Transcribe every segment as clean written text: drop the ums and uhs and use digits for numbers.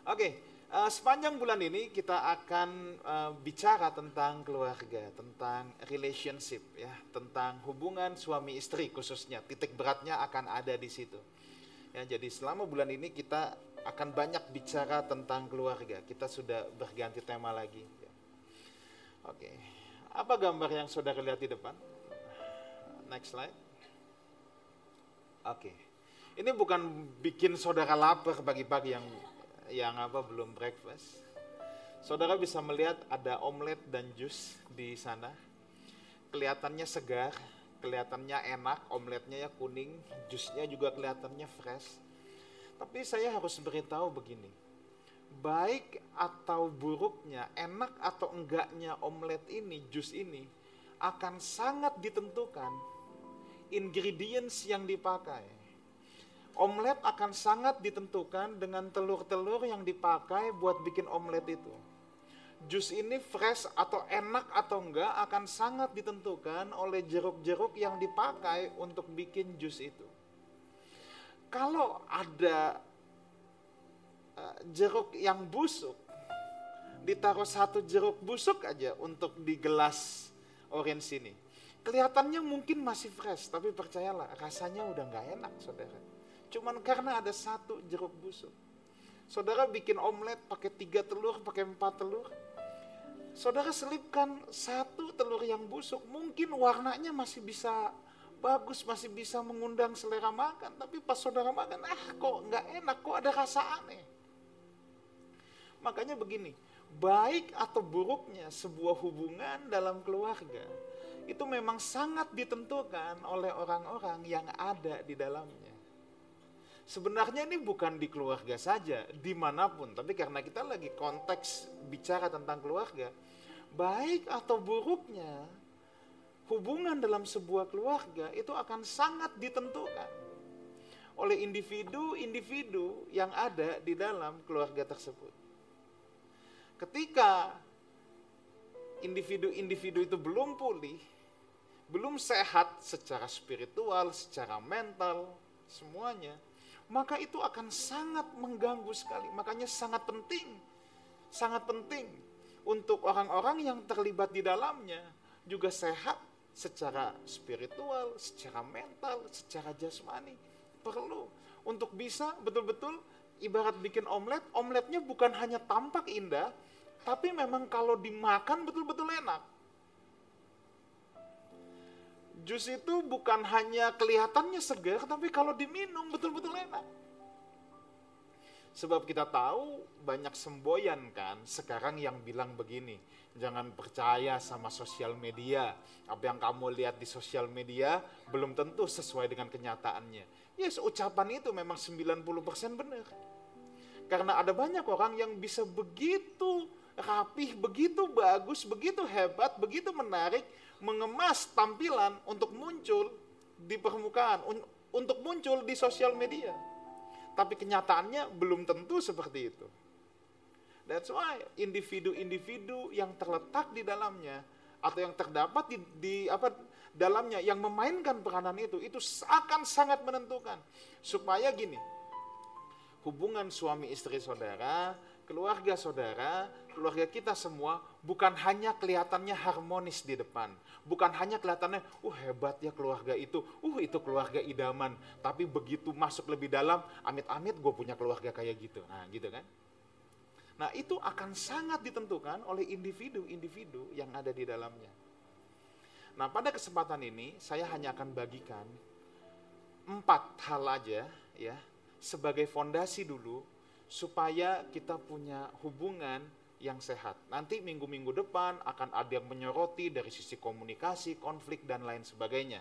Oke, sepanjang bulan ini kita akan bicara tentang keluarga, tentang relationship ya, tentang hubungan suami istri khususnya. Titik beratnya akan ada di situ. Ya, jadi selama bulan ini kita akan banyak bicara tentang keluarga. Kita sudah berganti tema lagi. Ya. Oke, apa gambar yang saudara lihat di depan? Next slide. Oke, ini bukan bikin saudara lapar pagi-pagi yang belum breakfast. Saudara bisa melihat ada omelet dan jus di sana. Kelihatannya segar, kelihatannya enak, omeletnya ya kuning, jusnya juga kelihatannya fresh. Tapi saya harus beritahu begini, baik atau buruknya, enak atau enggaknya omelet ini, jus ini, akan sangat ditentukan ingredients yang dipakai. Omelet akan sangat ditentukan dengan telur-telur yang dipakai buat bikin omelet itu. Jus ini fresh atau enak atau enggak akan sangat ditentukan oleh jeruk-jeruk yang dipakai untuk bikin jus itu. Kalau ada jeruk yang busuk, ditaruh satu jeruk busuk aja untuk di gelas orange ini, kelihatannya mungkin masih fresh, tapi percayalah rasanya udah nggak enak, saudara. Cuman karena ada satu jeruk busuk. Saudara bikin omelet pakai 3 telur, pakai 4 telur. Saudara selipkan satu telur yang busuk, mungkin warnanya masih bisa bagus, masih bisa mengundang selera makan. Tapi pas saudara makan, kok nggak enak, kok ada rasa aneh. Makanya begini, baik atau buruknya sebuah hubungan dalam keluarga, itu memang sangat ditentukan oleh orang-orang yang ada di dalamnya. Sebenarnya ini bukan di keluarga saja, dimanapun. Tapi karena kita lagi konteks bicara tentang keluarga, baik atau buruknya hubungan dalam sebuah keluarga itu akan sangat ditentukan oleh individu-individu yang ada di dalam keluarga tersebut. Ketika individu-individu itu belum pulih, belum sehat secara spiritual, secara mental, semuanya, maka itu akan sangat mengganggu sekali. Makanya sangat penting untuk orang-orang yang terlibat di dalamnya juga sehat secara spiritual, secara mental, secara jasmani. Perlu untuk bisa betul-betul ibarat bikin omelet, omeletnya bukan hanya tampak indah, tapi memang kalau dimakan betul-betul enak. Jus itu bukan hanya kelihatannya segar, tapi kalau diminum betul-betul enak. Sebab kita tahu banyak semboyan kan sekarang yang bilang begini, jangan percaya sama sosial media. Apa yang kamu lihat di sosial media belum tentu sesuai dengan kenyataannya. Yes, ucapan itu memang 90% benar. Karena ada banyak orang yang bisa begitu rapih, begitu bagus, begitu hebat, begitu menarik, mengemas tampilan untuk muncul di permukaan, untuk muncul di sosial media. Tapi kenyataannya belum tentu seperti itu. That's why individu-individu yang terletak di dalamnya atau yang terdapat di dalamnya yang memainkan peranan itu akan sangat menentukan. Supaya gini, hubungan suami istri saudara, keluarga saudara, keluarga kita semua bukan hanya kelihatannya harmonis di depan. Bukan hanya kelihatannya, hebat ya keluarga itu keluarga idaman. Tapi begitu masuk lebih dalam, amit-amit gue punya keluarga kayak gitu. Nah gitu kan. Nah itu akan sangat ditentukan oleh individu-individu yang ada di dalamnya. Nah pada kesempatan ini, saya hanya akan bagikan 4 hal aja ya, sebagai fondasi dulu, supaya kita punya hubungan yang sehat. Nanti minggu-minggu depan akan ada yang menyoroti dari sisi komunikasi, konflik, dan lain sebagainya.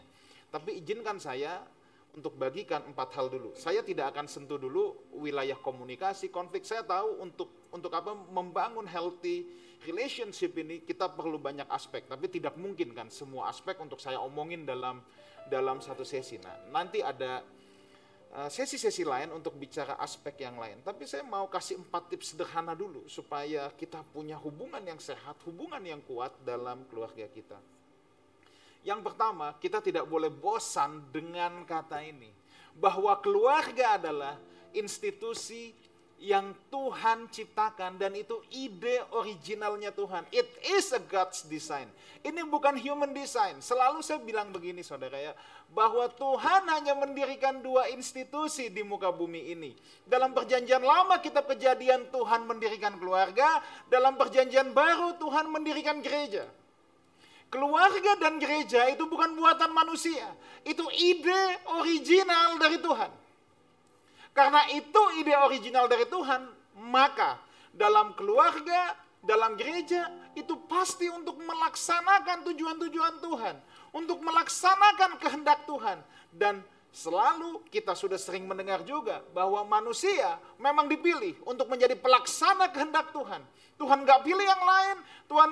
Tapi izinkan saya untuk bagikan 4 hal dulu. Saya tidak akan sentuh dulu wilayah komunikasi, konflik. Saya tahu untuk apa membangun healthy relationship ini kita perlu banyak aspek. Tapi tidak mungkin kan semua aspek untuk saya omongin dalam satu sesi. Nah, nanti ada sesi-sesi lain untuk bicara aspek yang lain. Tapi saya mau kasih 4 tips sederhana dulu supaya kita punya hubungan yang sehat, hubungan yang kuat dalam keluarga kita. Yang pertama, kita tidak boleh bosan dengan kata ini, bahwa keluarga adalah institusi yang Tuhan ciptakan dan itu ide originalnya Tuhan. It is a God's design. Ini bukan human design. Selalu saya bilang begini saudara ya, bahwa Tuhan hanya mendirikan 2 institusi di muka bumi ini. Dalam perjanjian lama kitab Kejadian Tuhan mendirikan keluarga, dalam perjanjian baru Tuhan mendirikan gereja. Keluarga dan gereja itu bukan buatan manusia. Itu ide original dari Tuhan. Karena itu ide original dari Tuhan, maka dalam keluarga, dalam gereja, itu pasti untuk melaksanakan tujuan-tujuan Tuhan. Untuk melaksanakan kehendak Tuhan. Dan selalu kita sudah sering mendengar juga bahwa manusia memang dipilih untuk menjadi pelaksana kehendak Tuhan. Tuhan gak pilih yang lain, Tuhan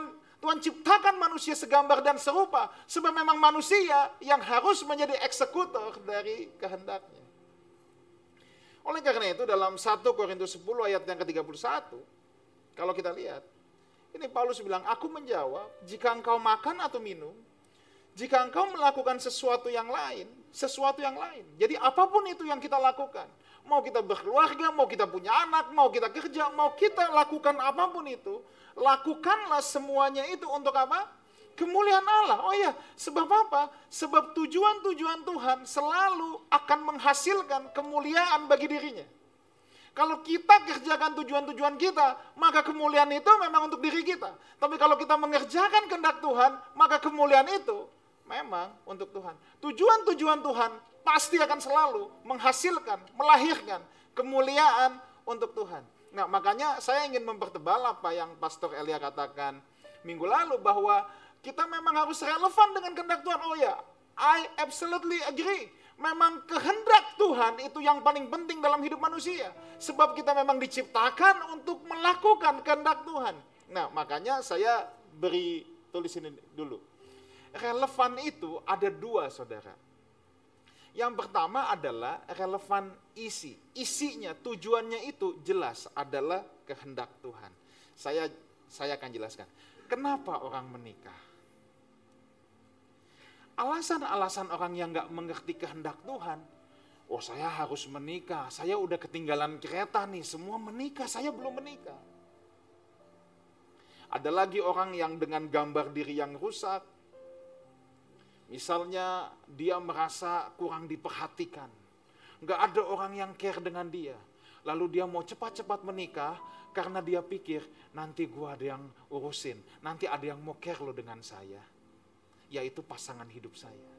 ciptakan manusia segambar dan serupa. Sebab memang manusia yang harus menjadi eksekutor dari kehendaknya. Oleh karena itu dalam 1 Korintus 10 ayat yang ke-31, kalau kita lihat, ini Paulus bilang, aku menjawab, jika engkau makan atau minum, jika engkau melakukan sesuatu yang lain. Jadi apapun itu yang kita lakukan, mau kita berkeluarga, mau kita punya anak, mau kita kerja, mau kita lakukan apapun itu, lakukanlah semuanya itu untuk apa? Kemuliaan Allah. Oh ya, sebab apa? Sebab tujuan-tujuan Tuhan selalu akan menghasilkan kemuliaan bagi dirinya. Kalau kita kerjakan tujuan-tujuan kita, maka kemuliaan itu memang untuk diri kita. Tapi kalau kita mengerjakan kehendak Tuhan, maka kemuliaan itu memang untuk Tuhan. Tujuan-tujuan Tuhan pasti akan selalu menghasilkan, melahirkan kemuliaan untuk Tuhan. Nah, makanya saya ingin mempertebal apa yang Pastor Elia katakan minggu lalu, bahwa kita memang harus relevan dengan kehendak Tuhan. Oh ya, I absolutely agree. Memang kehendak Tuhan itu yang paling penting dalam hidup manusia. Sebab kita memang diciptakan untuk melakukan kehendak Tuhan. Nah, makanya saya beri tulis ini dulu. Relevan itu ada 2, saudara. Yang pertama adalah relevan isi. Isinya, tujuannya itu jelas adalah kehendak Tuhan. Saya akan jelaskan. Kenapa orang menikah? Alasan-alasan orang yang gak mengerti kehendak Tuhan, oh saya harus menikah, saya udah ketinggalan kereta nih, semua menikah, saya belum menikah. Ada lagi orang yang dengan gambar diri yang rusak, misalnya dia merasa kurang diperhatikan, gak ada orang yang care dengan dia, lalu dia mau cepat-cepat menikah karena dia pikir nanti gua ada yang urusin, nanti ada yang mau care lo dengan saya, yaitu pasangan hidup saya.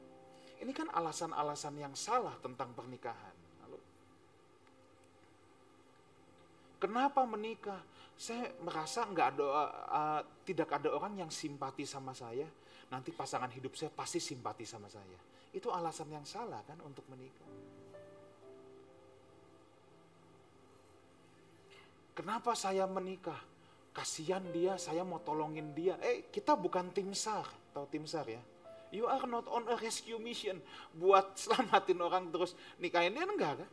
Ini kan alasan-alasan yang salah tentang pernikahan. Lalu, kenapa menikah? Saya merasa tidak ada orang yang simpati sama saya. Nanti pasangan hidup saya pasti simpati sama saya. Itu alasan yang salah kan untuk menikah. Kenapa saya menikah? Kasihan dia, saya mau tolongin dia. Kita bukan tim SAR. Tahu tim SAR ya? You are not on a rescue mission. Buat selamatin orang terus nikahin dia, enggak kan?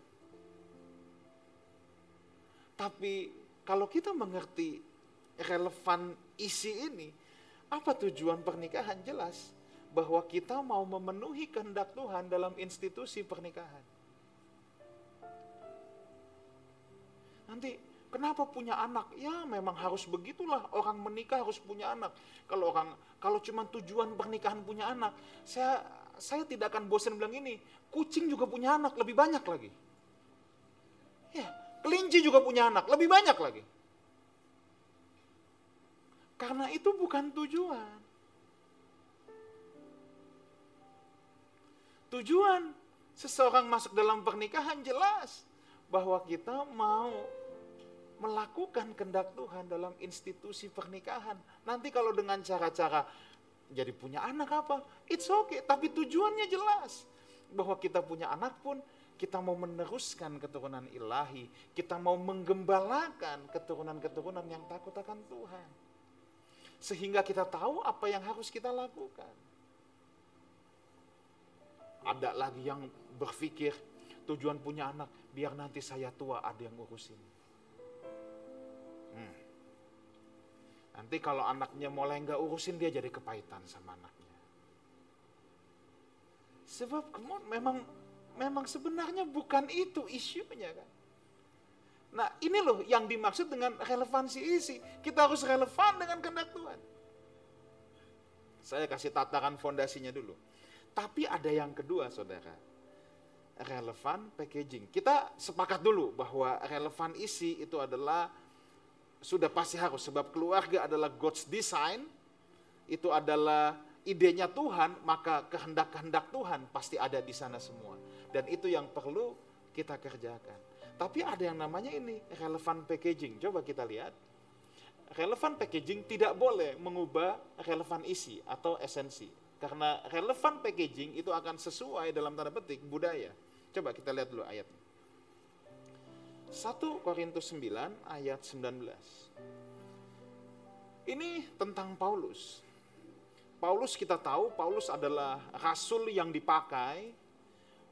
Tapi kalau kita mengerti relevan isi ini, apa tujuan pernikahan? Jelas bahwa kita mau memenuhi kehendak Tuhan dalam institusi pernikahan. Nanti kenapa punya anak? Ya memang harus begitulah, orang menikah harus punya anak. Kalau cuma tujuan pernikahan punya anak, saya tidak akan bosan bilang ini, kucing juga punya anak, lebih banyak lagi. Ya, kelinci juga punya anak, lebih banyak lagi. Karena itu bukan tujuan. Tujuan seseorang masuk dalam pernikahan jelas bahwa kita mau melakukan kehendak Tuhan dalam institusi pernikahan. Nanti kalau dengan cara-cara jadi punya anak apa, it's okay. Tapi tujuannya jelas. Bahwa kita punya anak pun, kita mau meneruskan keturunan ilahi. Kita mau menggembalakan keturunan-keturunan yang takut akan Tuhan. Sehingga kita tahu apa yang harus kita lakukan. Ada lagi yang berpikir, tujuan punya anak, biar nanti saya tua ada yang ngurusin. Nanti kalau anaknya mulai nggak urusin, dia jadi kepahitan sama anaknya. Sebab memang sebenarnya bukan itu isunya kan. Nah ini loh yang dimaksud dengan relevansi isi. Kita harus relevan dengan kehendak Tuhan. Saya kasih tataran fondasinya dulu. Tapi ada yang kedua saudara. Relevan packaging. Kita sepakat dulu bahwa relevan isi itu adalah sudah pasti harus. Sebab keluarga adalah God's design. Itu adalah idenya Tuhan. Maka kehendak-kehendak Tuhan pasti ada di sana semua. Dan itu yang perlu kita kerjakan. Tapi ada yang namanya ini relevan packaging. Coba kita lihat. Relevan packaging tidak boleh mengubah relevan isi atau esensi. Karena relevan packaging itu akan sesuai dalam tanda petik budaya. Coba kita lihat dulu ayatnya. 1 Korintus 9 ayat 19. Ini tentang Paulus. Paulus kita tahu, Paulus adalah rasul yang dipakai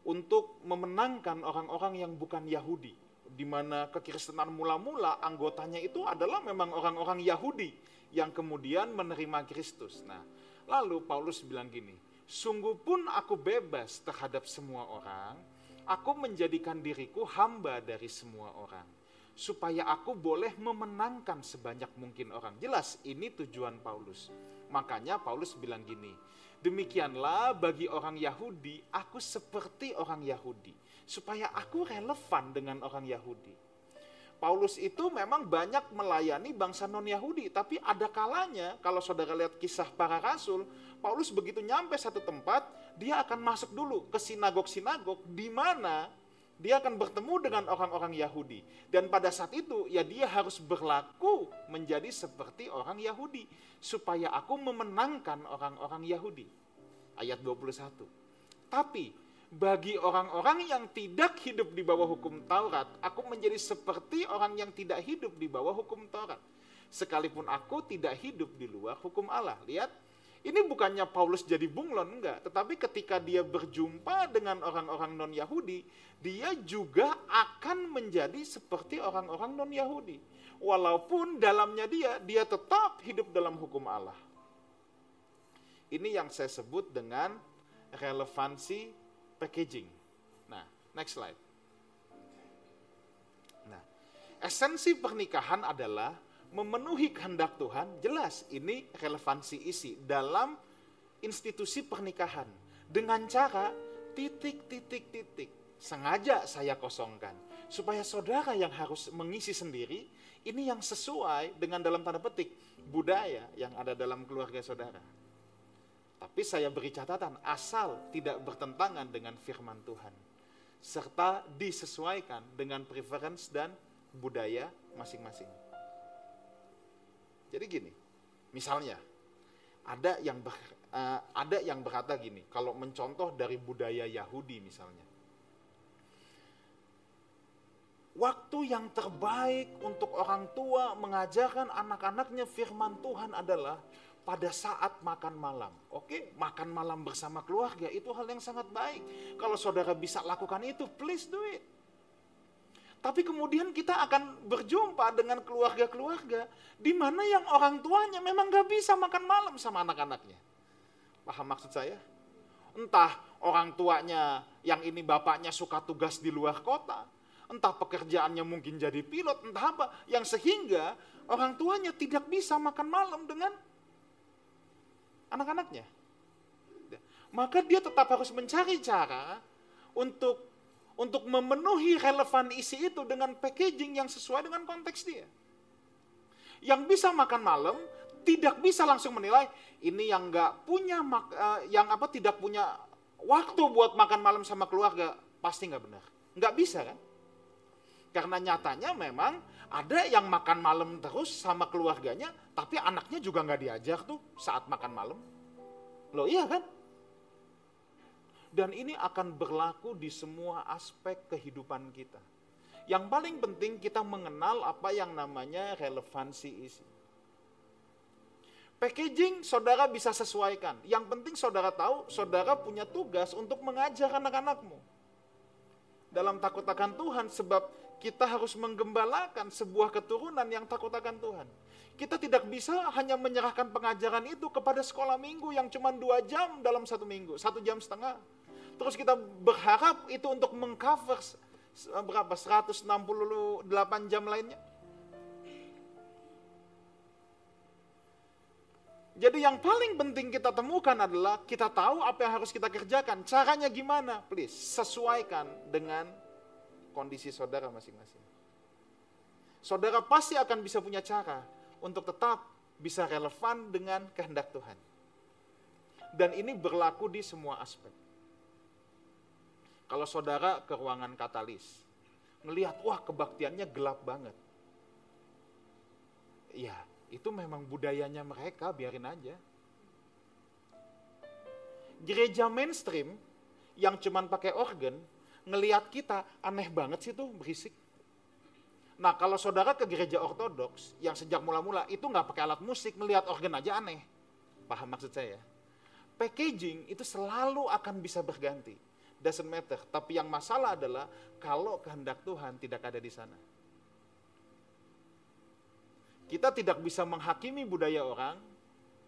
untuk memenangkan orang-orang yang bukan Yahudi, di mana kekristenan mula-mula anggotanya itu adalah memang orang-orang Yahudi yang kemudian menerima Kristus. Nah, lalu Paulus bilang gini, sungguh pun aku bebas terhadap semua orang, aku menjadikan diriku hamba dari semua orang, supaya aku boleh memenangkan sebanyak mungkin orang. Jelas, ini tujuan Paulus. Makanya Paulus bilang gini, demikianlah bagi orang Yahudi, aku seperti orang Yahudi. Supaya aku relevan dengan orang Yahudi. Paulus itu memang banyak melayani bangsa non-Yahudi. Tapi ada kalanya, kalau saudara lihat kisah para rasul, Paulus begitu nyampe satu tempat, dia akan masuk dulu ke sinagog-sinagog, di mana dia akan bertemu dengan orang-orang Yahudi. Dan pada saat itu, ya dia harus berlaku menjadi seperti orang Yahudi. Supaya aku memenangkan orang-orang Yahudi. Ayat 21. Tapi bagi orang-orang yang tidak hidup di bawah hukum Taurat, aku menjadi seperti orang yang tidak hidup di bawah hukum Taurat. Sekalipun aku tidak hidup di luar hukum Allah. Lihat, ini bukannya Paulus jadi bunglon, enggak. Tetapi ketika dia berjumpa dengan orang-orang non-Yahudi, dia juga akan menjadi seperti orang-orang non-Yahudi. Walaupun dalamnya dia tetap hidup dalam hukum Allah. Ini yang saya sebut dengan relevansi packaging. Nah, next slide. Nah, esensi pernikahan adalah memenuhi kehendak Tuhan. Jelas, ini relevansi isi dalam institusi pernikahan. Dengan cara titik. Sengaja saya kosongkan. Supaya saudara yang harus mengisi sendiri, ini yang sesuai dengan dalam tanda petik budaya yang ada dalam keluarga saudara. Tapi saya beri catatan, asal tidak bertentangan dengan firman Tuhan. Serta disesuaikan dengan preference dan budaya masing-masing. Jadi gini, misalnya, ada yang berkata gini, kalau mencontoh dari budaya Yahudi misalnya. Waktu yang terbaik untuk orang tua mengajarkan anak-anaknya firman Tuhan adalah pada saat makan malam. Oke, makan malam bersama keluarga itu hal yang sangat baik. Kalau saudara bisa lakukan itu, please do it. Tapi kemudian kita akan berjumpa dengan keluarga-keluarga di mana yang orang tuanya memang gak bisa makan malam sama anak-anaknya. Paham maksud saya? Entah orang tuanya yang ini bapaknya suka tugas di luar kota, entah pekerjaannya mungkin jadi pilot, entah apa, yang sehingga orang tuanya tidak bisa makan malam dengan anak-anaknya. Maka dia tetap harus mencari cara untuk memenuhi relevan isi itu dengan packaging yang sesuai dengan konteks dia. Yang bisa makan malam tidak bisa langsung menilai ini yang nggak punya tidak punya waktu buat makan malam sama keluarga, pasti nggak benar. Nggak bisa kan? Karena nyatanya memang ada yang makan malam terus sama keluarganya, tapi anaknya juga nggak diajar tuh saat makan malam. Loh iya kan? Dan ini akan berlaku di semua aspek kehidupan kita. Yang paling penting kita mengenal apa yang namanya relevansi isi. Packaging saudara bisa sesuaikan. Yang penting saudara tahu, saudara punya tugas untuk mengajar anak-anakmu. Dalam takut akan Tuhan, sebab kita harus menggembalakan sebuah keturunan yang takut akan Tuhan. Kita tidak bisa hanya menyerahkan pengajaran itu kepada sekolah minggu yang cuma 2 jam dalam 1 minggu, 1,5 jam. Terus kita berharap itu untuk mengcover berapa? 168 jam lainnya. Jadi yang paling penting kita temukan adalah kita tahu apa yang harus kita kerjakan. Caranya gimana? Please, sesuaikan dengan kondisi saudara masing-masing. Saudara pasti akan bisa punya cara untuk tetap bisa relevan dengan kehendak Tuhan. Dan ini berlaku di semua aspek. Kalau saudara ke ruangan katalis, ngelihat, wah kebaktiannya gelap banget. Ya, itu memang budayanya mereka, biarin aja. Gereja mainstream yang cuman pakai organ, ngelihat kita aneh banget sih tuh, berisik. Nah kalau saudara ke gereja ortodoks yang sejak mula-mula itu nggak pakai alat musik, ngelihat organ aja aneh. Paham maksud saya? Packaging itu selalu akan bisa berganti. Doesn't matter. Tapi yang masalah adalah kalau kehendak Tuhan tidak ada di sana. Kita tidak bisa menghakimi budaya orang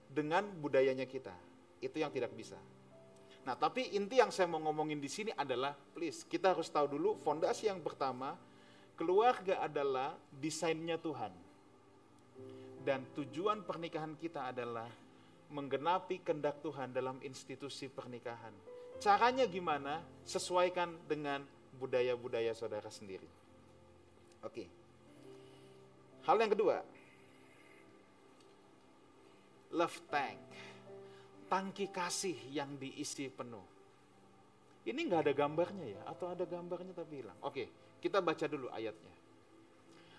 dengan budayanya kita. Itu yang tidak bisa. Nah, tapi inti yang saya mau ngomongin di sini adalah, please, kita harus tahu dulu fondasi yang pertama, keluarga adalah desainnya Tuhan. Dan tujuan pernikahan kita adalah menggenapi kehendak Tuhan dalam institusi pernikahan. Caranya gimana? Sesuaikan dengan budaya-budaya saudara sendiri. Oke. Hal yang kedua, love tank, tangki kasih yang diisi penuh. Ini nggak ada gambarnya ya, atau ada gambarnya tapi hilang. Oke, kita baca dulu ayatnya.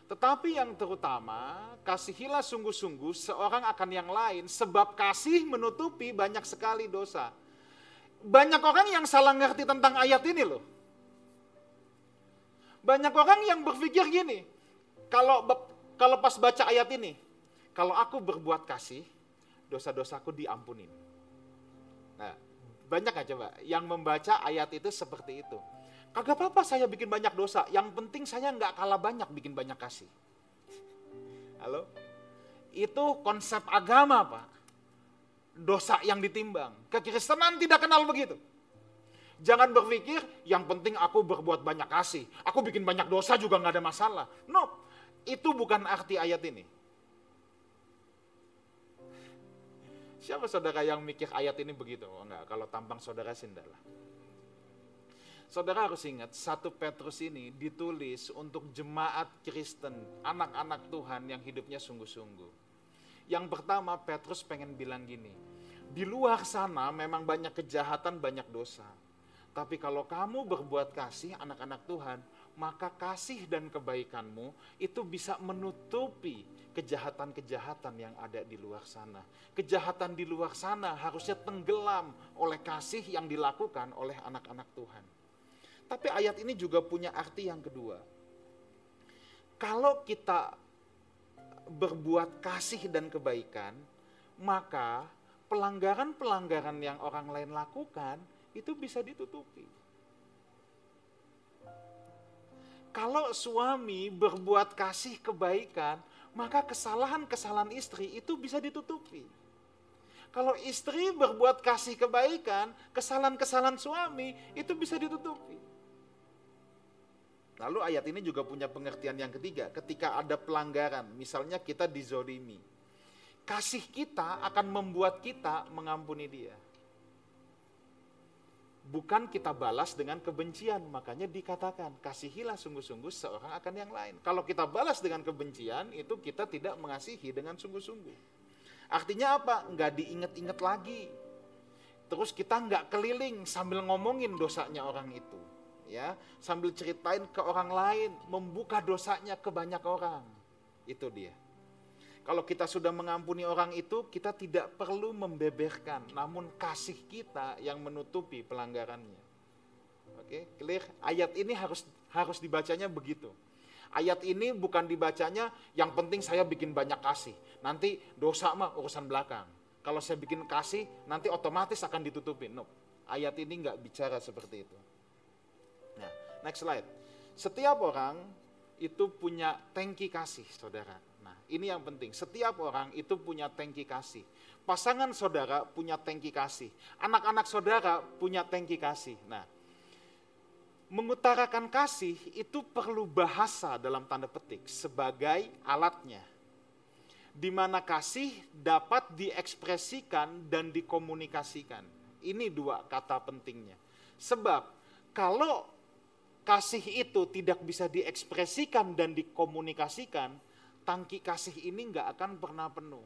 Tetapi yang terutama, kasihilah sungguh-sungguh seorang akan yang lain, sebab kasih menutupi banyak sekali dosa. Banyak orang yang salah ngerti tentang ayat ini loh. Banyak orang yang berpikir gini, kalau pas baca ayat ini, kalau aku berbuat kasih, dosa-dosaku diampunin. Nah, banyak gak coba yang membaca ayat itu seperti itu. Kagak apa-apa saya bikin banyak dosa, yang penting saya nggak kalah banyak bikin banyak kasih. Halo? Itu konsep agama, Pak. Dosa yang ditimbang. Kekristenan tidak kenal begitu. Jangan berpikir yang penting aku berbuat banyak kasih, aku bikin banyak dosa juga nggak ada masalah. No, itu bukan arti ayat ini. Siapa saudara yang mikir ayat ini begitu? Oh enggak, kalau tampang saudara sindalah. Saudara harus ingat, 1 Petrus ini ditulis untuk jemaat Kristen, anak-anak Tuhan yang hidupnya sungguh-sungguh. Yang pertama, Petrus pengen bilang gini, di luar sana memang banyak kejahatan, banyak dosa. Tapi kalau kamu berbuat kasih, anak-anak Tuhan, maka kasih dan kebaikanmu itu bisa menutupi kejahatan-kejahatan yang ada di luar sana. Kejahatan di luar sana harusnya tenggelam oleh kasih yang dilakukan oleh anak-anak Tuhan. Tapi ayat ini juga punya arti yang kedua. Kalau kita berbuat kasih dan kebaikan, maka pelanggaran-pelanggaran yang orang lain lakukan itu bisa ditutupi. Kalau suami berbuat kasih kebaikan, maka kesalahan-kesalahan istri itu bisa ditutupi. Kalau istri berbuat kasih kebaikan, kesalahan-kesalahan suami itu bisa ditutupi. Lalu ayat ini juga punya pengertian yang ketiga, ketika ada pelanggaran, misalnya kita dizolimi. Kasih kita akan membuat kita mengampuni dia. Bukan kita balas dengan kebencian, makanya dikatakan, kasihilah sungguh-sungguh seorang akan yang lain. Kalau kita balas dengan kebencian, itu kita tidak mengasihi dengan sungguh-sungguh. Artinya apa? Nggak diinget-inget lagi. Terus kita nggak keliling sambil ngomongin dosanya orang itu. Ya, sambil ceritain ke orang lain, membuka dosanya ke banyak orang. Itu dia. Kalau kita sudah mengampuni orang itu, kita tidak perlu membeberkan, namun kasih kita yang menutupi pelanggarannya. Oke, clear? Ayat ini harus dibacanya begitu. Ayat ini bukan dibacanya yang penting saya bikin banyak kasih. Nanti dosa mah urusan belakang. Kalau saya bikin kasih, nanti otomatis akan ditutupin. No. Ayat ini nggak bicara seperti itu. Nah, next slide. Setiap orang itu punya tangki kasih, saudara. Nah, ini yang penting. Setiap orang itu punya tangki kasih. Pasangan saudara punya tangki kasih. Anak-anak saudara punya tangki kasih. Nah, Mengutarakan kasih itu perlu bahasa dalam tanda petik sebagai alatnya. Di mana kasih dapat diekspresikan dan dikomunikasikan. Ini dua kata pentingnya. Sebab kalau kasih itu tidak bisa diekspresikan dan dikomunikasikan, tangki kasih ini nggak akan pernah penuh.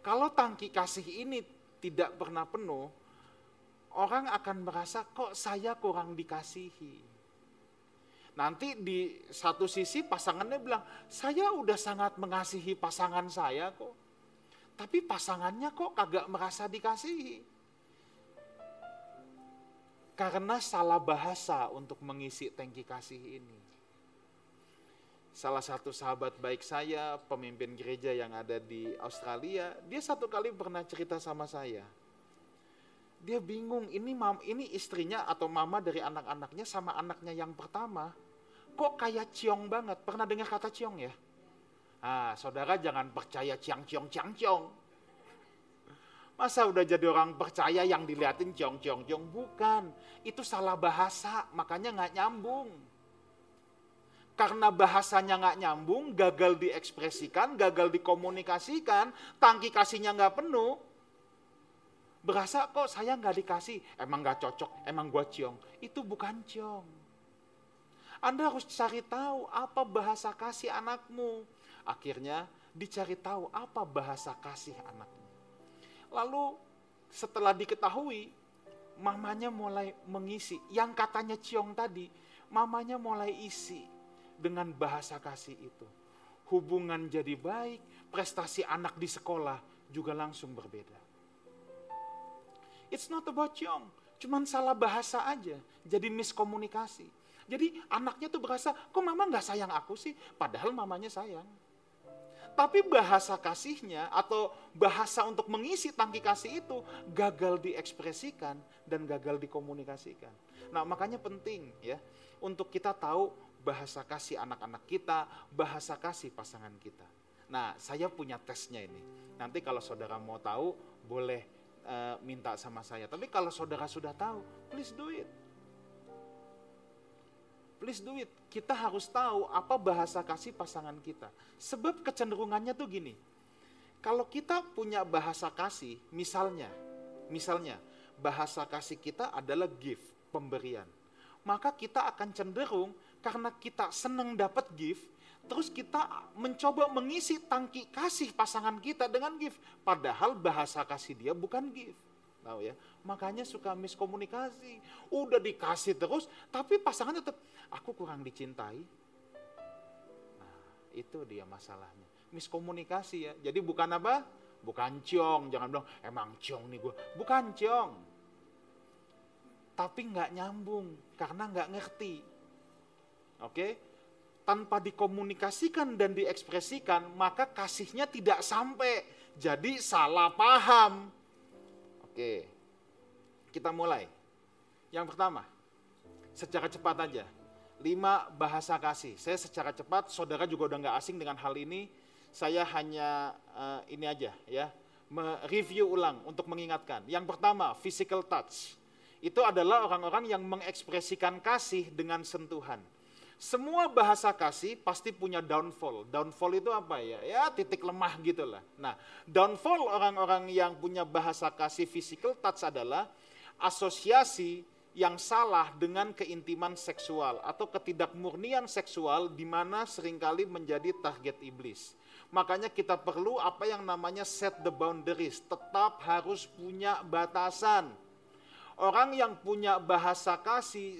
Kalau tangki kasih ini tidak pernah penuh, orang akan merasa kok saya kurang dikasihi. Nanti di satu sisi pasangannya bilang, saya udah sangat mengasihi pasangan saya kok. Tapi pasangannya kok kagak merasa dikasihi. Karena salah bahasa untuk mengisi tangki kasih ini. Salah satu sahabat baik saya, pemimpin gereja yang ada di Australia, dia satu kali pernah cerita sama saya. Dia bingung, ini istrinya atau mama dari anak-anaknya sama anaknya yang pertama, kok kayak ciong banget. Pernah dengar kata ciong ya? Nah, saudara jangan percaya ciang-ciong. Masa udah jadi orang percaya yang diliatin ciong. Bukan, itu salah bahasa, makanya nggak nyambung. Karena bahasanya nggak nyambung, gagal diekspresikan, gagal dikomunikasikan, tangki kasihnya nggak penuh, berasa kok saya nggak dikasih, emang nggak cocok, emang gua ciong. Itu bukan ciong. Anda harus cari tahu apa bahasa kasih anakmu. Akhirnya dicari tahu apa bahasa kasih anakmu. Lalu setelah diketahui, mamanya mulai mengisi. Yang katanya ciong tadi, mamanya mulai isi dengan bahasa kasih itu. Hubungan jadi baik, prestasi anak di sekolah juga langsung berbeda. It's not about ciong, cuman salah bahasa aja, jadi miskomunikasi. Jadi anaknya tuh berasa, kok mama nggak sayang aku sih? Padahal mamanya sayang. Tapi bahasa kasihnya atau bahasa untuk mengisi tangki kasih itu gagal diekspresikan dan gagal dikomunikasikan. Nah makanya penting ya untuk kita tahu bahasa kasih anak-anak kita, bahasa kasih pasangan kita. Nah saya punya tesnya ini. Nanti kalau saudara mau tahu boleh minta sama saya. Tapi kalau saudara sudah tahu, please do it. Please do it. Kita harus tahu apa bahasa kasih pasangan kita. Sebab kecenderungannya tuh gini. Kalau kita punya bahasa kasih, misalnya bahasa kasih kita adalah gift, pemberian. Maka kita akan cenderung karena kita senang dapat gift, terus kita mencoba mengisi tangki kasih pasangan kita dengan gift. Padahal bahasa kasih dia bukan gift. Tahu ya? Makanya suka miskomunikasi. Udah dikasih terus, tapi pasangan tetap, aku kurang dicintai. Nah, itu dia masalahnya. Miskomunikasi ya. Jadi bukan apa? Bukan ciong. Jangan bilang, emang ciong nih gue. Bukan ciong. Tapi nggak nyambung, karena nggak ngerti. Oke? Tanpa dikomunikasikan dan diekspresikan, maka kasihnya tidak sampai. Jadi salah paham. Oke, kita mulai. Yang pertama, secara cepat aja. 5 bahasa kasih. Saya secara cepat, saudara juga udah nggak asing dengan hal ini. Saya hanya ini aja ya, mereview ulang untuk mengingatkan. Yang pertama, physical touch. Itu adalah orang-orang yang mengekspresikan kasih dengan sentuhan. Semua bahasa kasih pasti punya downfall. Downfall itu apa ya? Ya titik lemah gitulah. Nah, downfall orang-orang yang punya bahasa kasih physical touch adalah asosiasi yang salah dengan keintiman seksual atau ketidakmurnian seksual di mana seringkali menjadi target iblis. Makanya kita perlu apa yang namanya set the boundaries, tetap harus punya batasan. Orang yang punya bahasa kasih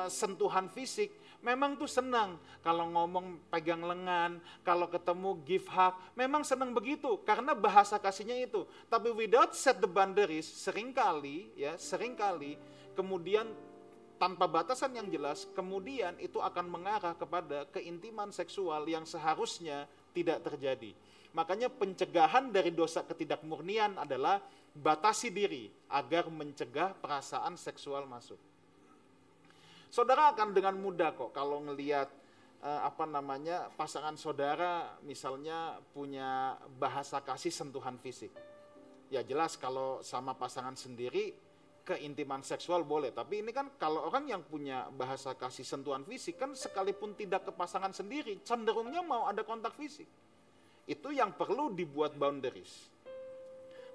sentuhan fisik memang tuh senang kalau ngomong pegang lengan, kalau ketemu give hug, memang senang begitu karena bahasa kasihnya itu. Tapi without set the boundaries, seringkali kemudian tanpa batasan yang jelas, kemudian itu akan mengarah kepada keintiman seksual yang seharusnya tidak terjadi. Makanya pencegahan dari dosa ketidakmurnian adalah batasi diri agar mencegah perasaan seksual masuk. Saudara akan dengan mudah kok kalau ngelihat pasangan saudara misalnya punya bahasa kasih sentuhan fisik. Ya jelas kalau sama pasangan sendiri keintiman seksual boleh, tapi ini kan kalau orang yang punya bahasa kasih sentuhan fisik kan sekalipun tidak ke pasangan sendiri, cenderungnya mau ada kontak fisik. Itu yang perlu dibuat boundaries.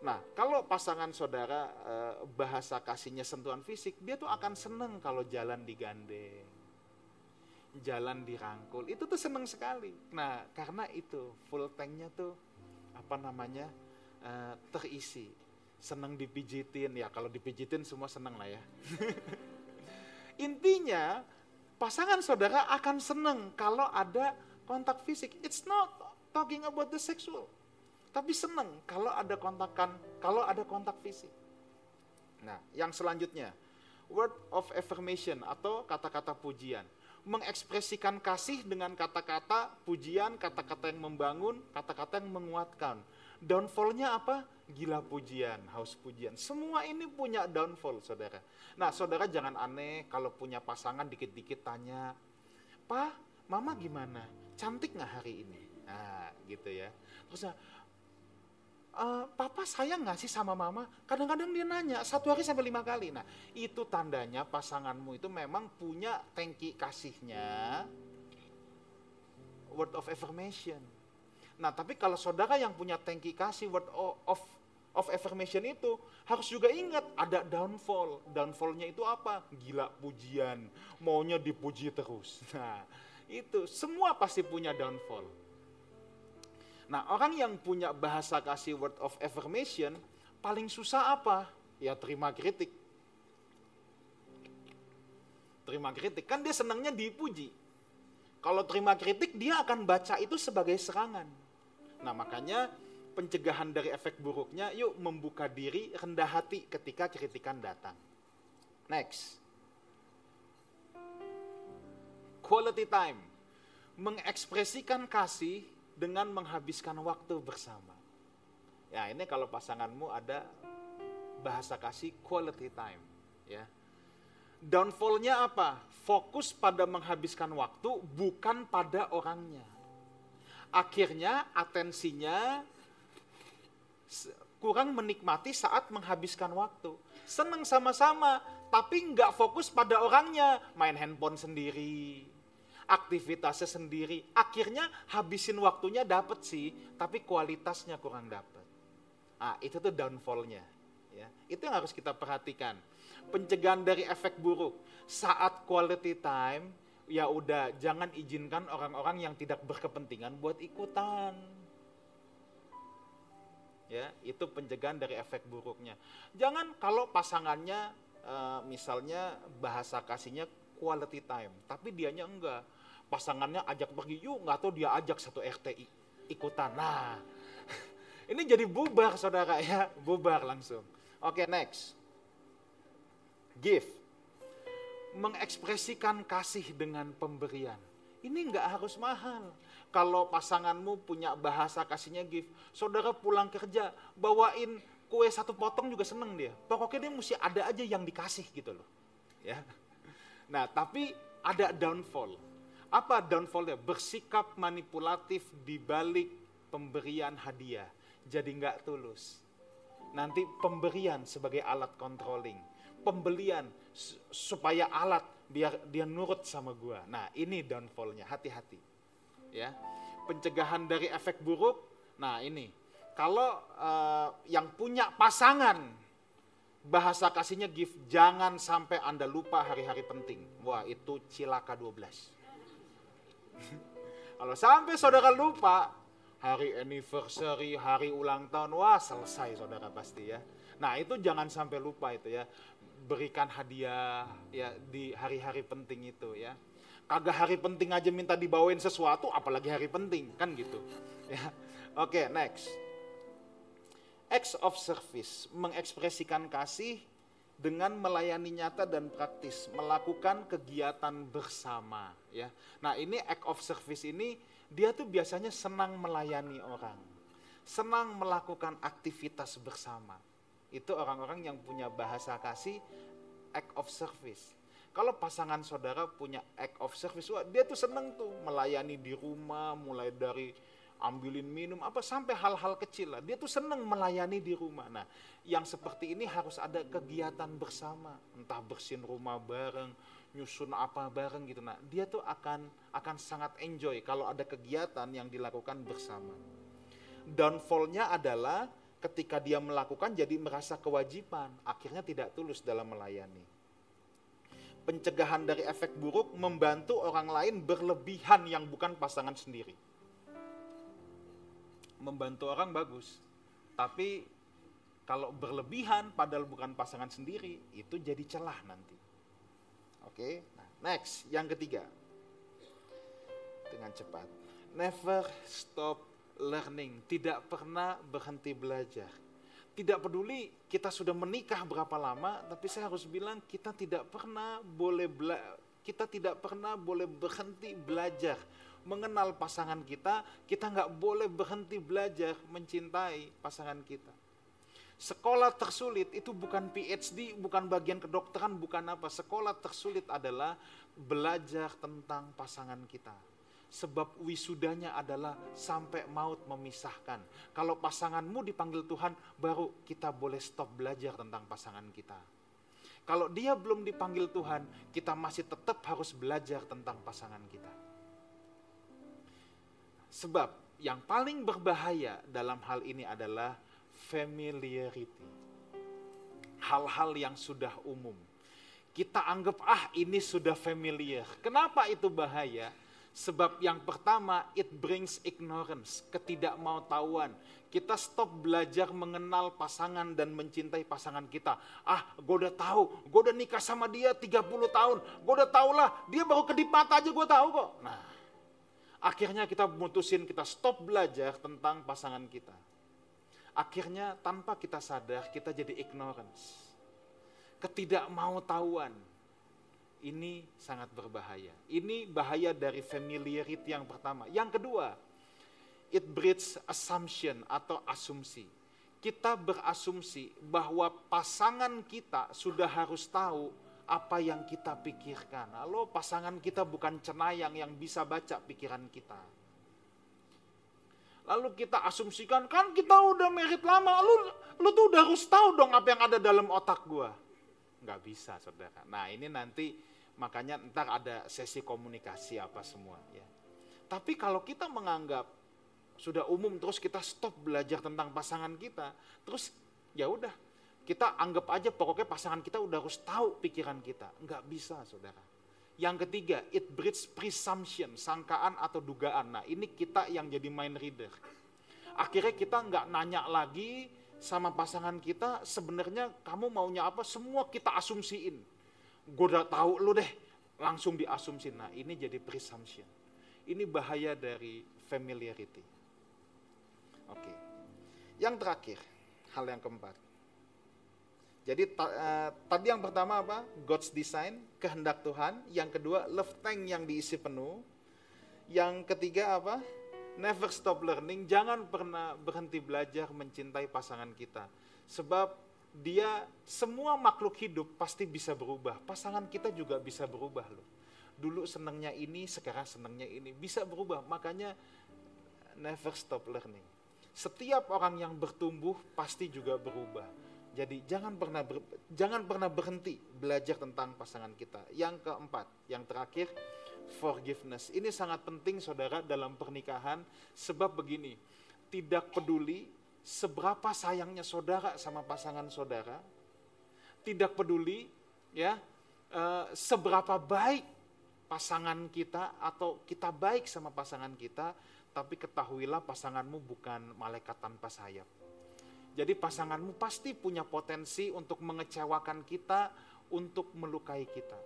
Nah, kalau pasangan saudara bahasa kasihnya sentuhan fisik, dia tuh akan seneng kalau jalan digandeng, jalan dirangkul, itu tuh seneng sekali. Nah, karena itu full tanknya tuh terisi. Senang dipijitin, ya kalau dipijitin semua senang lah ya. Intinya pasangan saudara akan senang kalau ada kontak fisik. It's not talking about the sexual, tapi senang kalau ada kontak fisik. Nah, yang selanjutnya, word of affirmation atau kata-kata pujian. Mengekspresikan kasih dengan kata-kata pujian, kata-kata yang membangun, kata-kata yang menguatkan. Downfall-nya apa? Gila pujian, haus pujian. Semua ini punya downfall, saudara. Nah, saudara jangan aneh kalau punya pasangan dikit-dikit tanya, "Pa, mama gimana? Cantik nggak hari ini?" Nah, gitu ya. Terus, "Papa sayang nggak sih sama mama?" Kadang-kadang dia nanya 1 hari sampai 5 kali. Nah, itu tandanya pasanganmu itu memang punya tangki kasihnya, word of affirmation. Nah, tapi kalau saudara yang punya tangki kasih word of affirmation itu, harus juga ingat ada downfall. Downfall-nya itu apa? Gila pujian, maunya dipuji terus. Nah, itu semua pasti punya downfall. Nah, orang yang punya bahasa kasih word of affirmation, paling susah apa? Ya terima kritik. Terima kritik, kan dia senangnya dipuji. Kalau terima kritik, dia akan baca itu sebagai serangan. Nah, makanya pencegahan dari efek buruknya, yuk membuka diri, rendah hati ketika kritikan datang. Next. Quality time. Mengekspresikan kasih dengan menghabiskan waktu bersama. Ya, ini kalau pasanganmu ada bahasa kasih quality time. Ya. Downfall-nya apa? Fokus pada menghabiskan waktu, bukan pada orangnya. Akhirnya atensinya kurang menikmati saat menghabiskan waktu. Senang sama-sama, tapi nggak fokus pada orangnya. Main handphone sendiri, aktivitasnya sendiri. Akhirnya habisin waktunya dapet sih, tapi kualitasnya kurang dapet. Nah, itu tuh downfall-nya. Ya, itu yang harus kita perhatikan. Pencegahan dari efek buruk. Saat quality time, ya udah jangan izinkan orang-orang yang tidak berkepentingan buat ikutan. Ya, itu pencegahan dari efek buruknya. Jangan kalau pasangannya misalnya bahasa kasihnya quality time, tapi dianya enggak. Pasangannya ajak pergi, yuk nggak tahu dia ajak satu RTI ikutan. Nah, ini jadi bubar saudara ya, bubar langsung. Oke, next. Give. Mengekspresikan kasih dengan pemberian. Ini nggak harus mahal. Kalau pasanganmu punya bahasa kasihnya give, saudara pulang kerja, bawain kue 1 potong juga seneng dia. Pokoknya dia mesti ada aja yang dikasih gitu loh. Ya. Nah, tapi ada downfall. Apa downfallnya? Bersikap manipulatif di balik pemberian hadiah. Jadi nggak tulus. Nanti pemberian sebagai alat controlling. Pembelian supaya alat biar dia nurut sama gua. Nah, ini downfall-nya, hati-hati. Ya. Pencegahan dari efek buruk. Nah, ini. Kalau yang punya pasangan bahasa kasihnya give, jangan sampai Anda lupa hari-hari penting. Wah, itu cilaka 12. Kalau sampai saudara lupa hari anniversary, hari ulang tahun, wah selesai saudara pasti ya. Nah, itu jangan sampai lupa itu ya. Berikan hadiah ya di hari-hari penting itu ya. Kagak hari penting aja minta dibawain sesuatu, apalagi hari penting, kan gitu. Ya. Oke, next. Acts of service, mengekspresikan kasih dengan melayani nyata dan praktis, melakukan kegiatan bersama ya. Nah, ini act of service ini dia tuh biasanya senang melayani orang. Senang melakukan aktivitas bersama. Itu orang-orang yang punya bahasa kasih act of service. Kalau pasangan saudara punya act of service, wah, dia tuh seneng tuh melayani di rumah, mulai dari ambilin minum, apa sampai hal-hal kecil lah. Dia tuh seneng melayani di rumah. Nah, yang seperti ini harus ada kegiatan bersama, entah bersihin rumah bareng, nyusun apa bareng gitu. Nah, dia tuh akan sangat enjoy kalau ada kegiatan yang dilakukan bersama. Downfall-nya adalah ketika dia melakukan jadi merasa kewajiban, akhirnya tidak tulus dalam melayani. Pencegahan dari efek buruk, membantu orang lain berlebihan yang bukan pasangan sendiri. Membantu orang bagus, tapi kalau berlebihan padahal bukan pasangan sendiri, itu jadi celah nanti. Oke, nah, next, yang ketiga. Dengan cepat. Never stop learning, tidak pernah berhenti belajar. Tidak peduli kita sudah menikah berapa lama, tapi saya harus bilang kita tidak pernah boleh berhenti belajar. Mengenal pasangan kita nggak boleh berhenti belajar mencintai pasangan kita. Sekolah tersulit itu bukan PhD, bukan bagian kedokteran, bukan apa. Sekolah tersulit adalah belajar tentang pasangan kita. Sebab wisudanya adalah sampai maut memisahkan. Kalau pasanganmu dipanggil Tuhan, baru kita boleh stop belajar tentang pasangan kita. Kalau dia belum dipanggil Tuhan, kita masih tetap harus belajar tentang pasangan kita. Sebab yang paling berbahaya dalam hal ini adalah familiarity. Hal-hal yang sudah umum. Kita anggap, ini sudah familiar. Kenapa itu bahaya? Sebab yang pertama, it brings ignorance, ketidakmautawan. Kita stop belajar mengenal pasangan dan mencintai pasangan kita. Gue udah tahu, gue udah nikah sama dia 30 tahun. Gue udah tahu lah, dia baru kedip mata aja gue tahu kok. Nah, akhirnya kita memutusin, kita stop belajar tentang pasangan kita. Akhirnya tanpa kita sadar, kita jadi ignorance. Ketidakmautawan. Ini sangat berbahaya. Ini bahaya dari familiarity yang pertama. Yang kedua, it breeds assumption atau asumsi. Kita berasumsi bahwa pasangan kita sudah harus tahu apa yang kita pikirkan. Lalu pasangan kita bukan cenayang yang bisa baca pikiran kita. Lalu kita asumsikan, kan kita udah married lama, lu tuh udah harus tahu dong apa yang ada dalam otak gua. Nggak bisa, saudara. Nah, ini nanti makanya ntar ada sesi komunikasi apa semua ya. Tapi kalau kita menganggap sudah umum terus kita stop belajar tentang pasangan kita, terus ya udah kita anggap aja pokoknya pasangan kita udah harus tahu pikiran kita. Nggak bisa, saudara. Yang ketiga, it breeds presumption, sangkaan atau dugaan. Nah, ini kita yang jadi mind reader. Akhirnya kita nggak nanya lagi sama pasangan kita, sebenarnya kamu maunya apa, semua kita asumsiin. Gue udah tahu lu deh, langsung diasumsi. Nah, ini jadi presumption. Ini bahaya dari familiarity. Oke. Yang terakhir, hal yang keempat. Jadi tadi yang pertama apa? God's design, kehendak Tuhan. Yang kedua, love tank yang diisi penuh. Yang ketiga apa? Never stop learning, jangan pernah berhenti belajar mencintai pasangan kita. Sebab dia, semua makhluk hidup pasti bisa berubah. Pasangan kita juga bisa berubah loh. Dulu senangnya ini, sekarang senangnya ini. Bisa berubah, makanya never stop learning. Setiap orang yang bertumbuh pasti juga berubah. Jadi jangan pernah berhenti belajar tentang pasangan kita. Yang keempat, yang terakhir, forgiveness. Ini sangat penting, saudara, dalam pernikahan. Sebab begini, tidak peduli seberapa sayangnya saudara sama pasangan saudara, tidak peduli ya seberapa baik pasangan kita atau kita baik sama pasangan kita, tapi ketahuilah pasanganmu bukan malaikat tanpa sayap. Jadi pasanganmu pasti punya potensi untuk mengecewakan kita, untuk melukai kita.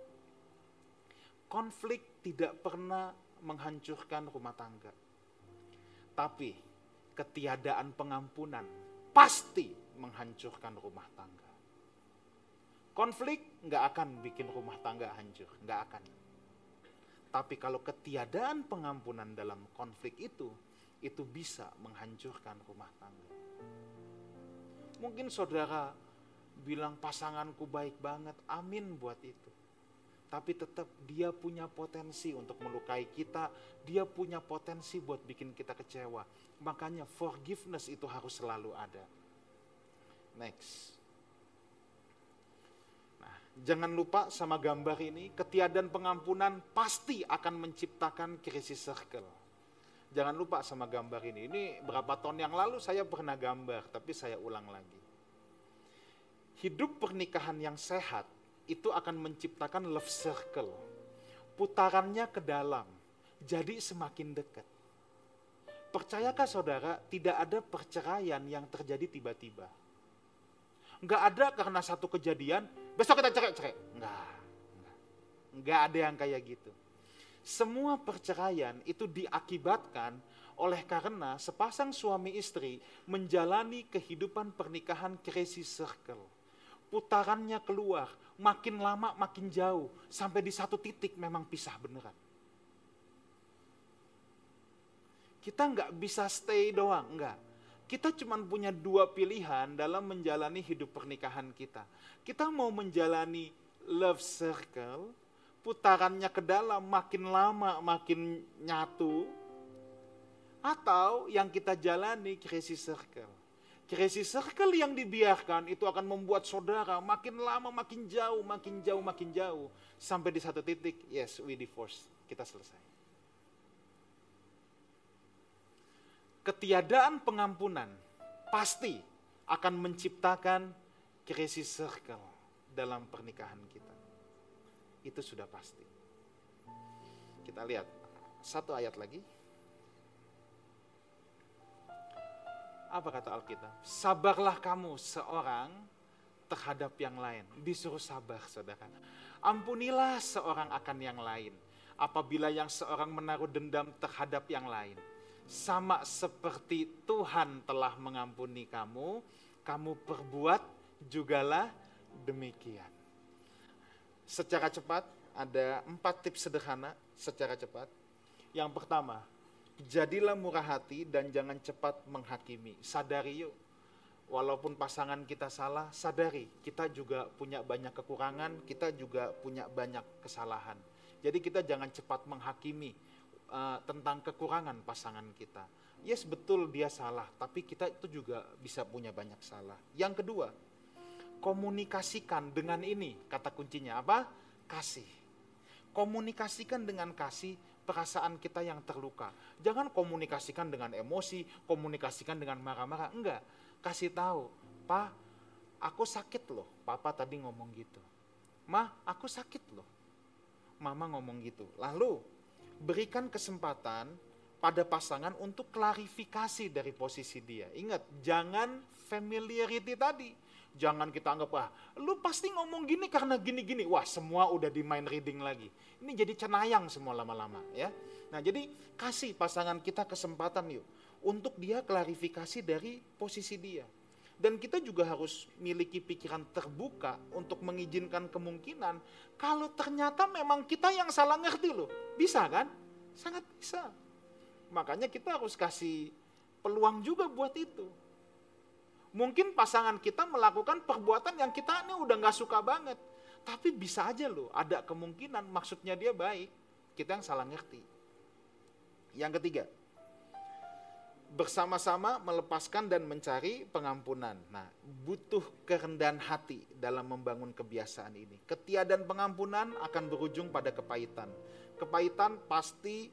Konflik tidak pernah menghancurkan rumah tangga. Tapi ketiadaan pengampunan pasti menghancurkan rumah tangga. Konflik nggak akan bikin rumah tangga hancur, nggak akan. Tapi kalau ketiadaan pengampunan dalam konflik itu bisa menghancurkan rumah tangga. Mungkin saudara bilang pasanganku baik banget, amin buat itu. tapi tetap dia punya potensi untuk melukai kita, dia punya potensi buat bikin kita kecewa. Makanya forgiveness itu harus selalu ada. Next. Nah, jangan lupa sama gambar ini, ketiadaan pengampunan pasti akan menciptakan krisis circle. Jangan lupa sama gambar ini. Ini berapa tahun yang lalu saya pernah gambar, tapi saya ulang lagi. Hidup pernikahan yang sehat itu akan menciptakan love circle. Putarannya ke dalam, jadi semakin dekat. Percayakah saudara, tidak ada perceraian yang terjadi tiba-tiba. Enggak ada karena satu kejadian, besok kita cerai. Enggak ada yang kayak gitu. Semua perceraian itu diakibatkan oleh karena sepasang suami istri menjalani kehidupan pernikahan crisis circle. Putarannya keluar, makin lama makin jauh, sampai di satu titik memang pisah beneran. Kita nggak bisa stay doang, enggak. Kita cuma punya dua pilihan dalam menjalani hidup pernikahan kita. Kita mau menjalani love circle, putarannya ke dalam, makin lama makin nyatu, atau yang kita jalani crisis circle. Crisis circle yang dibiarkan itu akan membuat saudara makin lama makin jauh, sampai di satu titik, yes, we divorce, kita selesai. Ketiadaan pengampunan pasti akan menciptakan crisis circle dalam pernikahan kita. Itu sudah pasti. Kita lihat satu ayat lagi. Apa kata Alkitab? Sabarlah kamu seorang terhadap yang lain. Disuruh sabar, saudara. Ampunilah seorang akan yang lain. Apabila yang seorang menaruh dendam terhadap yang lain. Sama seperti Tuhan telah mengampuni kamu, kamu perbuat jugalah demikian. Secara cepat, ada 4 tips sederhana secara cepat. Yang pertama, jadilah murah hati dan jangan cepat menghakimi. Sadari yuk, walaupun pasangan kita salah, sadari kita juga punya banyak kekurangan, kita juga punya banyak kesalahan. Jadi kita jangan cepat menghakimi tentang kekurangan pasangan kita. Yes, betul dia salah, tapi kita itu juga bisa punya banyak salah. Yang kedua, komunikasikan dengan ini, kata kuncinya apa? Kasih. Komunikasikan dengan kasih perasaan kita yang terluka. Jangan komunikasikan dengan emosi, komunikasikan dengan marah-marah, enggak. Kasih tahu, "Pa, aku sakit loh, Papa tadi ngomong gitu. Ma, aku sakit loh, Mama ngomong gitu." Lalu berikan kesempatan pada pasangan untuk klarifikasi dari posisi dia. Ingat, jangan familiarity tadi. Jangan kita anggap, wah lu pasti ngomong gini karena gini-gini. Wah semua udah di mind reading lagi. Ini jadi cenayang semua lama-lama ya. Nah jadi kasih pasangan kita kesempatan yuk. Untuk dia klarifikasi dari posisi dia. Dan kita juga harus miliki pikiran terbuka untuk mengizinkan kemungkinan kalau ternyata memang kita yang salah ngerti loh. Bisa kan? Sangat bisa. Makanya kita harus kasih peluang juga buat itu. Mungkin pasangan kita melakukan perbuatan yang kita ini udah gak suka banget. Tapi bisa aja loh, ada kemungkinan maksudnya dia baik. Kita yang salah ngerti. Yang ketiga, bersama-sama melepaskan dan mencari pengampunan. Nah, butuh kerendahan hati dalam membangun kebiasaan ini. Ketiadaan pengampunan akan berujung pada kepahitan. Kepahitan pasti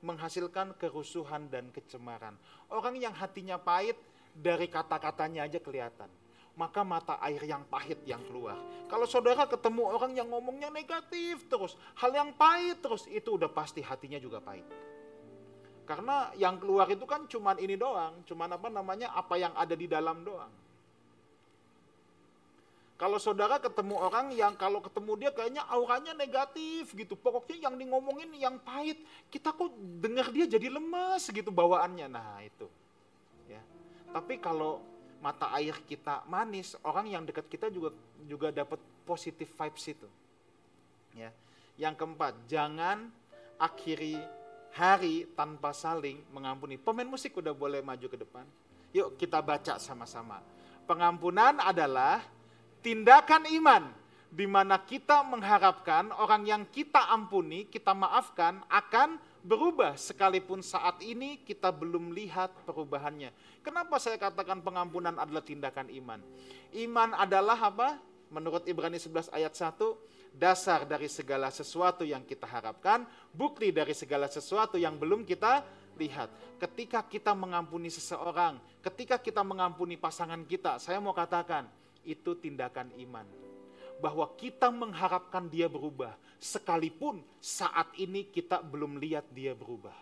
menghasilkan kerusuhan dan kecemaran. Orang yang hatinya pahit, dari kata-katanya aja kelihatan. Maka mata air yang pahit yang keluar. Kalau saudara ketemu orang yang ngomongnya negatif terus, hal yang pahit terus, itu udah pasti hatinya juga pahit. Karena yang keluar itu kan cuman ini doang, cuman apa yang ada di dalam doang. Kalau saudara ketemu orang yang kalau ketemu dia kayaknya auranya negatif gitu, pokoknya yang di ngomongin yang pahit, kita kok dengar dia jadi lemas gitu bawaannya. Nah itu. Ya. Tapi kalau mata air kita manis, orang yang dekat kita juga dapat positive vibes itu. Ya. Yang keempat, jangan akhiri hari tanpa saling mengampuni. Pemain musik udah boleh maju ke depan. Yuk kita baca sama-sama. Pengampunan adalah tindakan iman di mana kita mengharapkan orang yang kita ampuni, kita maafkan akan berubah sekalipun saat ini kita belum lihat perubahannya. Kenapa saya katakan pengampunan adalah tindakan iman? Iman adalah apa? Menurut Ibrani 11 ayat 1, dasar dari segala sesuatu yang kita harapkan, bukti dari segala sesuatu yang belum kita lihat. Ketika kita mengampuni seseorang, ketika kita mengampuni pasangan kita, saya mau katakan, itu tindakan iman. Bahwa kita mengharapkan dia berubah, sekalipun saat ini kita belum lihat dia berubah.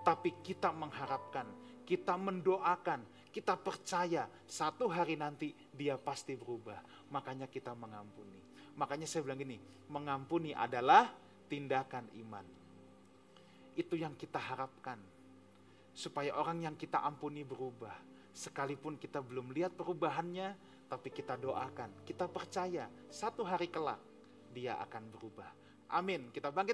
Tapi kita mengharapkan, kita mendoakan, kita percaya satu hari nanti dia pasti berubah. Makanya kita mengampuni. Makanya saya bilang gini, mengampuni adalah tindakan iman. Itu yang kita harapkan. Supaya orang yang kita ampuni berubah. Sekalipun kita belum lihat perubahannya, tapi kita doakan, kita percaya satu hari kelak dia akan berubah. Amin. Kita bangkit.